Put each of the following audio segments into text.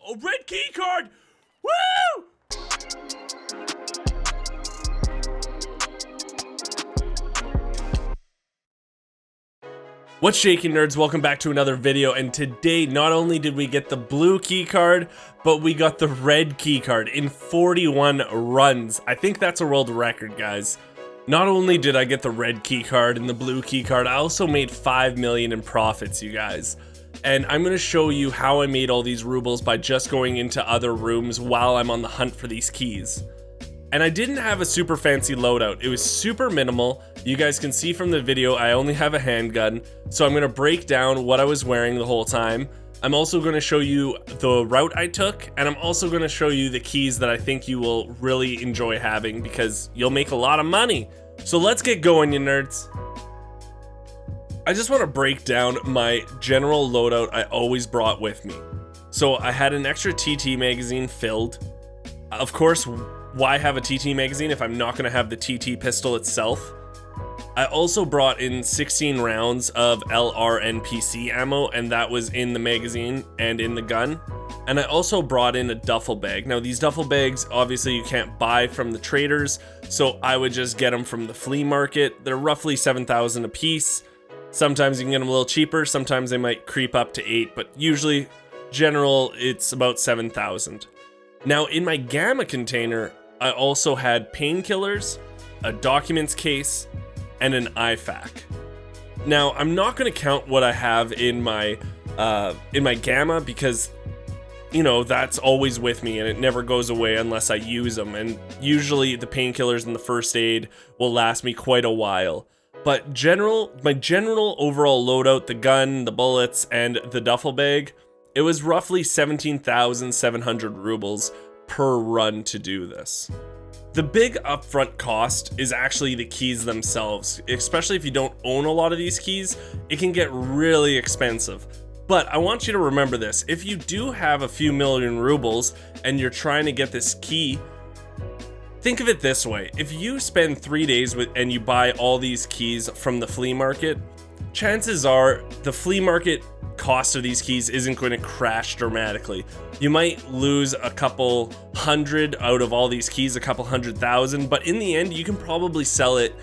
A red key card! Woo! What's shaking, nerds? Welcome back to another video, and today not only did we get the blue key card, but we got the red key card in 41 runs. I think that's a world record, guys. Not only did I get the red key card and the blue key card, I also made 5 million in profits, you guys. And I'm going to show you how I made all these rubles by just going into other rooms while I'm on the hunt for these keys. And I didn't have a super fancy loadout. It was super minimal. You guys can see from the video, I only have a handgun. So I'm gonna break down what I was wearing the whole time. I'm also gonna show you the route I took, and I'm also gonna show you the keys that I think you will really enjoy having because you'll make a lot of money. So let's get going, you nerds. I just wanna break down my general loadout I always brought with me. So I had an extra TT magazine filled. Of course, why have a TT magazine if I'm not going to have the TT pistol itself? I also brought in 16 rounds of LR and PC ammo, and that was in the magazine and in the gun. And I also brought in a duffel bag. Now these duffel bags, obviously you can't buy from the traders, so I would just get them from the flea market. They're roughly 7,000 a piece. Sometimes you can get them a little cheaper, sometimes they might creep up to 8, but usually, general, it's about 7,000. Now in my gamma container, I also had painkillers, a documents case, and an IFAK. Now I'm not going to count what I have in my gamma because, you know, that's always with me and it never goes away unless I use them. And usually the painkillers and the first aid will last me quite a while. But my general overall loadout, the gun, the bullets, and the duffel bag, it was roughly 17,700 rubles per run to do this. The big upfront cost is actually the keys themselves, especially if you don't own a lot of these keys, it can get really expensive. But I want you to remember this, if you do have a few million rubles and you're trying to get this key, think of it this way, if you spend 3 days and you buy all these keys from the flea market, chances are the flea market cost of these keys isn't going to crash dramatically. You might lose a couple hundred out of all these keys, a couple 100,000, but in the end you can probably sell it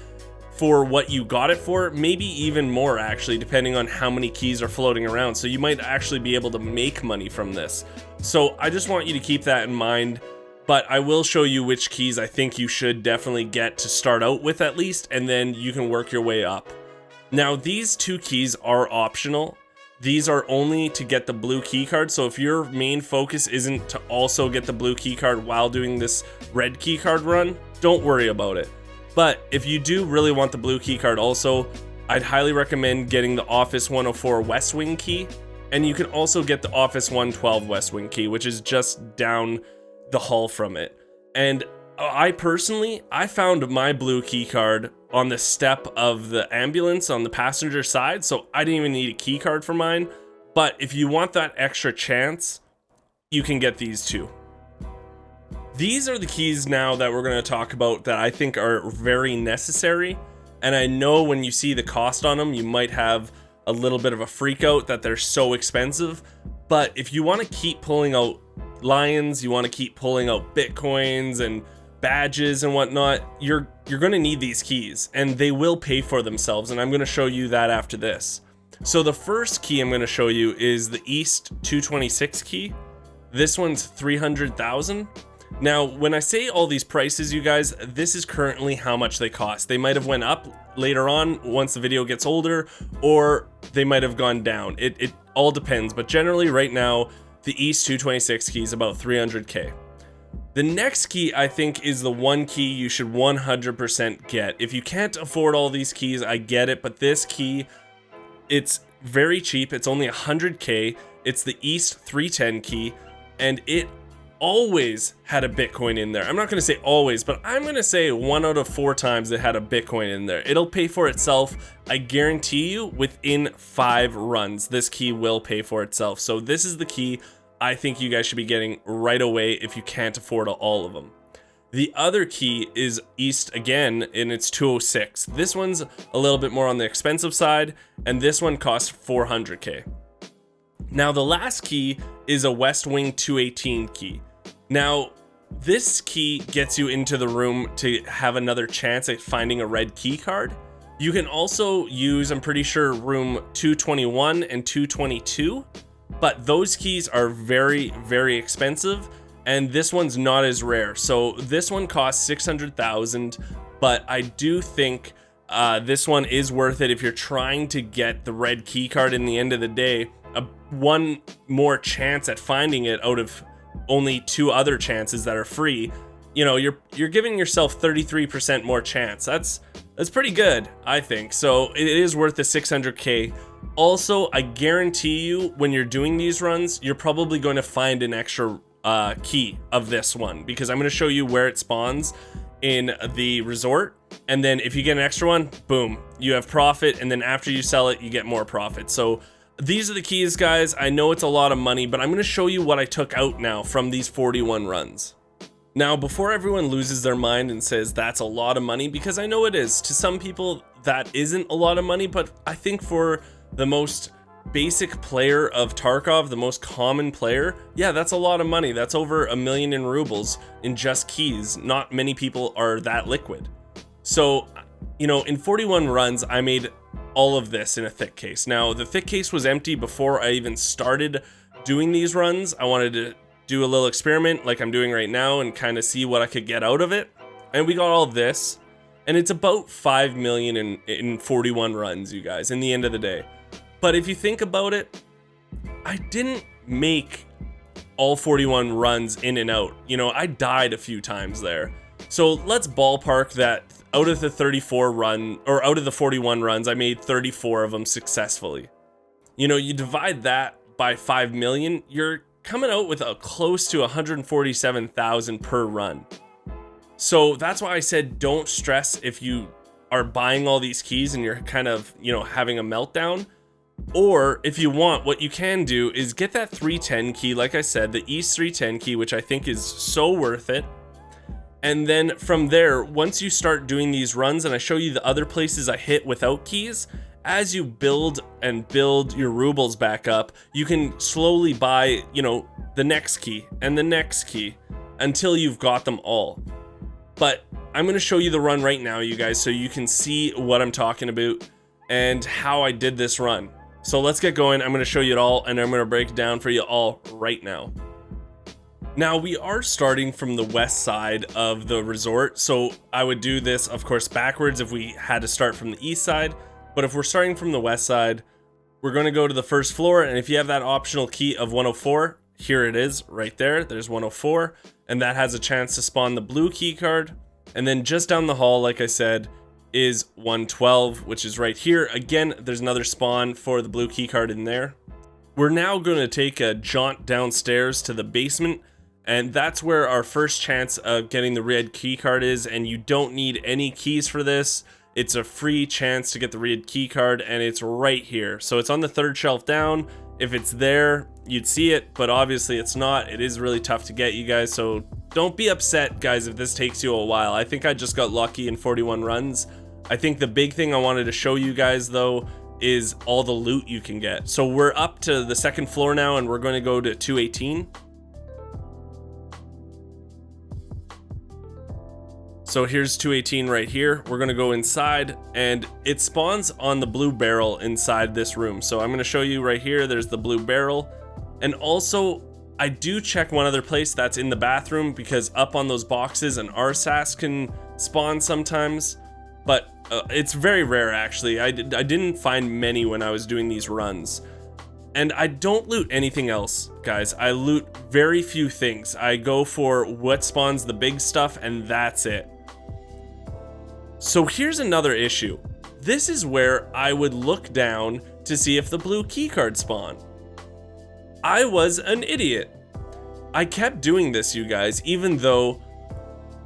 for what you got it for, maybe even more actually, depending on how many keys are floating around. So you might actually be able to make money from this. So I just want you to keep that in mind, but I will show you which keys I think you should definitely get to start out with at least, and then you can work your way up. Now these two keys are optional. These are only to get the blue key card, so if your main focus isn't to also get the blue key card while doing this red key card run, don't worry about it. But if you do really want the blue key card also, I'd highly recommend getting the Office 104 West Wing key, and you can also get the Office 112 West Wing key, which is just down the hall from it. And I found my blue key card on the step of the ambulance on the passenger side, so I didn't even need a key card for mine. But if you want that extra chance, you can get these two. These are the keys now that we're going to talk about that I think are very necessary, and I know when you see the cost on them, you might have a little bit of a freak out that they're so expensive. But if you want to keep pulling out lions, you want to keep pulling out bitcoins and badges and whatnot, you're going to need these keys, and they will pay for themselves, and I'm going to show you that after this. So the first key I'm going to show you is the East 226 key. This one's 300,000. Now when I say all these prices, you guys, this is currently how much they cost. They might have went up later on once the video gets older, or they might have gone down. It all depends, but generally right now the East 226 key is about 300k. The next key, I think, is the one key you should 100% get. If you can't afford all these keys, I get it, but this key, it's very cheap. It's only 100k. It's the East 310 key, and it always had a Bitcoin in there. I'm not going to say always, but I'm going to say 1 out of 4 times it had a Bitcoin in there. It'll pay for itself. I guarantee you within 5 runs, this key will pay for itself. So this is the key I think you guys should be getting right away if you can't afford all of them. The other key is East again, and it's 206. This one's a little bit more on the expensive side, and this one costs 400k. Now the last key is a West Wing 218 key. Now this key gets you into the room to have another chance at finding a red key card. You can also use, I'm pretty sure, room 221 and 222, but those keys are very, very expensive, and this one's not as rare. So this one costs 600,000, but I do think this one is worth it if you're trying to get the red key card in the end of the day. One more chance at finding it out of only 2 other chances that are free. You know, you're giving yourself 33% more chance. That's pretty good, I think. So it is worth the 600K. Also, I guarantee you when you're doing these runs, you're probably going to find an extra key of this one, because I'm going to show you where it spawns in the resort. And then if you get an extra one, boom, you have profit. And then after you sell it, you get more profit. So these are the keys, guys. I know it's a lot of money, but I'm going to show you what I took out now from these 41 runs. Now, before everyone loses their mind and says that's a lot of money, because I know it is. To some people, that isn't a lot of money, but I think for the most basic player of Tarkov, the most common player, yeah, that's a lot of money. That's over 1 million in rubles in just keys. Not many people are that liquid. So, you know, in 41 runs, I made all of this in a thick case. Now, the thick case was empty before I even started doing these runs. I wanted to do a little experiment like I'm doing right now and kind of see what I could get out of it. And we got all this, and it's about 5 million in 41 runs, you guys, in the end of the day. But if you think about it, I didn't make all 41 runs in and out. You know, I died a few times there. So let's ballpark that out of the 41 runs, I made 34 of them successfully. You know, you divide that by 5 million, you're coming out with a close to 147,000 per run. So that's why I said don't stress if you are buying all these keys and you're kind of, you know, having a meltdown. Or if you want, what you can do is get that 310 key, like I said, the East 310 key, which I think is so worth it. And then from there, once you start doing these runs, and I show you the other places I hit without keys, as you build and build your rubles back up, you can slowly buy, you know, the next key and the next key until you've got them all. But I'm going to show you the run right now, you guys, so you can see what I'm talking about and how I did this run. So let's get going. I'm going to show you it all, and I'm going to break it down for you all right now. Now, we are starting from the west side of the resort, so I would do this, of course, backwards if we had to start from the east side. But if we're starting from the west side, we're going to go to the first floor, and if you have that optional key of 104, here it is right there. There's 104, and that has a chance to spawn the blue key card. And then just down the hall, like I said, is 112, which is right here. Again, there's another spawn for the blue key card in there. We're now going to take a jaunt downstairs to the basement, and that's where our first chance of getting the red key card is, and you don't need any keys for this. It's a free chance to get the red key card, and it's right here. So it's on the 3rd shelf down. If it's there, you'd see it, but obviously it's not. It is really tough to get, you guys, so don't be upset, guys, if this takes you a while. I think I just got lucky in 41 runs. I think the big thing I wanted to show you guys, though, is all the loot you can get. So we're up to the 2nd floor now, and we're going to go to 218. So here's 218 right here. We're gonna go inside, and it spawns on the blue barrel inside this room. So I'm gonna show you right here, there's the blue barrel. And also, I do check one other place, that's in the bathroom, because up on those boxes an RSAS can spawn sometimes. But it's very rare, actually. I didn't find many when I was doing these runs. And I don't loot anything else, guys. I loot very few things. I go for what spawns the big stuff, and that's it. So here's another issue. This is where I would look down to see if the blue keycard spawned. I was an idiot. I kept doing this, you guys, even though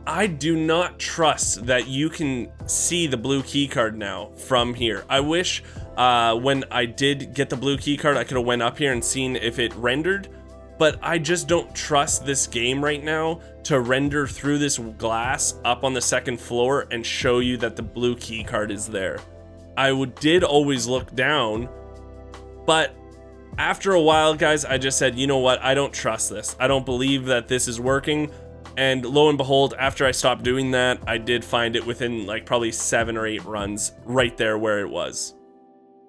I do not trust that you can see the blue keycard now from here. I wish when I did get the blue keycard, I could have went up here and seen if it rendered, but I just don't trust this game right now to render through this glass up on the 2nd floor and show you that the blue key card is there. I did always look down, but After a while, guys, I just said, you know what? I don't trust this. I don't believe that this is working. And lo and behold, after I stopped doing that, I did find it within like probably 7 or 8 runs right there where it was.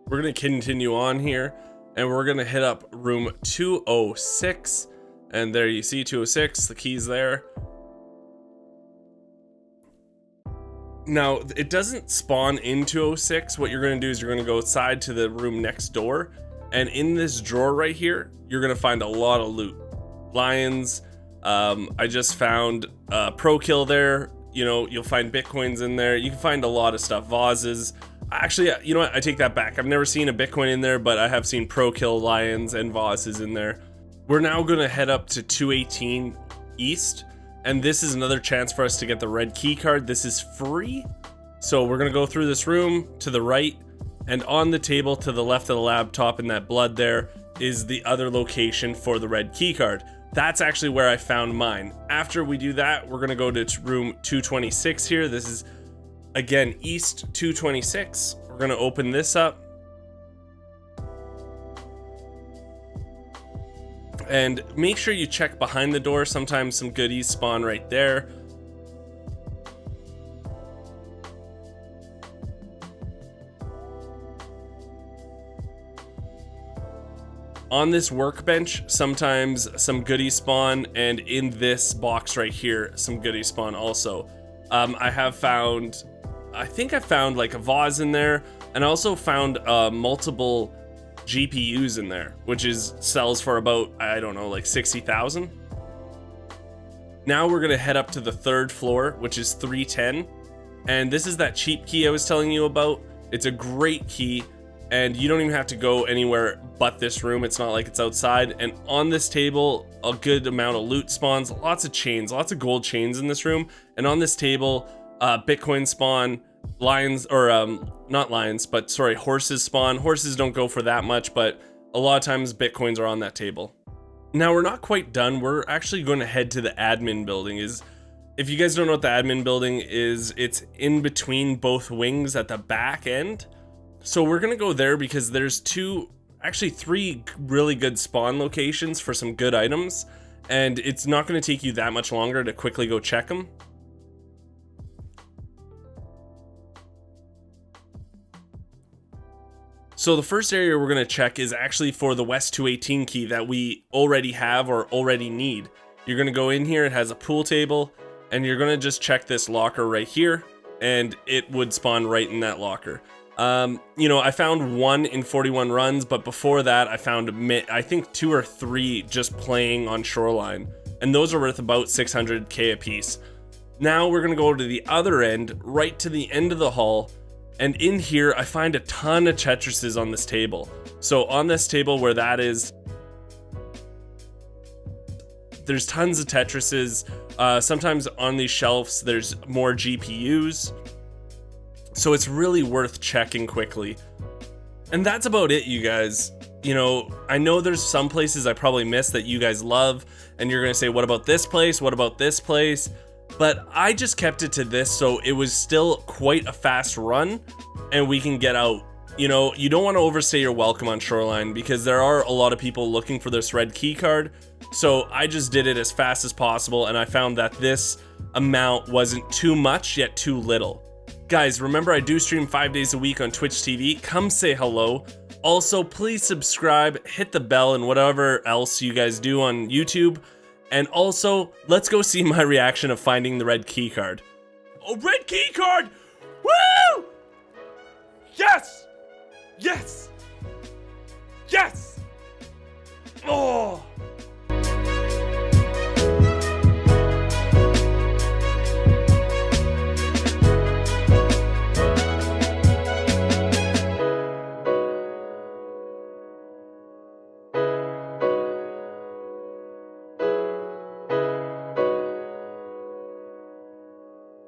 We're going to continue on here, and we're going to hit up room 206. And there you see 206, the key's there. Now, it doesn't spawn in 206. What you're going to do is you're going to go outside to the room next door. And in this drawer right here, you're going to find a lot of loot. Lions. I just found pro kill there. You know, you'll find Bitcoins in there. You can find a lot of stuff. Vases. Actually, you know what? I take that back. I've never seen a Bitcoin in there, but I have seen pro kill lions and vases in there. We're now going to head up to 218 East. And this is another chance for us to get the red key card. This is free. So we're going to go through this room to the right. And on the table to the left of the laptop in that blood there is the other location for the red key card. That's actually where I found mine. After we do that, we're going to go to room 226 here. This is, again, East 226. We're going to open this up. And make sure you check behind the door. Sometimes some goodies spawn right there. On this workbench, sometimes some goodies spawn, and in this box right here, some goodies spawn also. I think I found like a vase in there, and I also found multiple GPUs in there, which sells for about, I don't know, like 60,000. Now we're gonna head up to the 3rd floor, which is 310, and this is that cheap key I was telling you about. It's a great key, and you don't even have to go anywhere but this room. It's not like it's outside. And on this table, a good amount of loot spawns, lots of chains, lots of gold chains in this room. And on this table, Bitcoin spawn, lions, or not lions, but sorry, horses spawn. Horses don't go for that much, but a lot of times Bitcoins are on that table. Now we're not quite done. We're actually going to head to the admin building. If you guys don't know what the admin building is, it's in between both wings at the back end. So we're gonna go there because there's actually three really good spawn locations for some good items, and it's not gonna take you that much longer to quickly go check them. So the first area we're gonna check is actually for the West 218 key that we already have or already need. You're gonna go in here, it has a pool table, and you're gonna just check this locker right here, and it would spawn right in that locker. You know, I found 1 in 41 runs, but before that I found I think 2 or 3 just playing on Shoreline, and those are worth about 600k a piece. Now we're gonna go to the other end, right to the end of the hall, and in here I find a ton of Tetrises on this table. So on this table where that is, there's tons of Tetrises. Sometimes on these shelves there's more GPUs. So it's really worth checking quickly. And that's about it, you guys. You know, I know there's some places I probably missed that you guys love, and you're gonna say, what about this place? What about this place? But I just kept it to this, so it was still quite a fast run, and we can get out. You know, you don't want to overstay your welcome on Shoreline because there are a lot of people looking for this red key card. So I just did it as fast as possible, and I found that this amount wasn't too much yet too little. Guys, remember I do stream 5 days a week on Twitch TV. Come say hello. Also, please subscribe, hit the bell, and whatever else you guys do on YouTube. And also, let's go see my reaction of finding the red key card. Oh, red key card! Woo! Yes! Yes! Yes!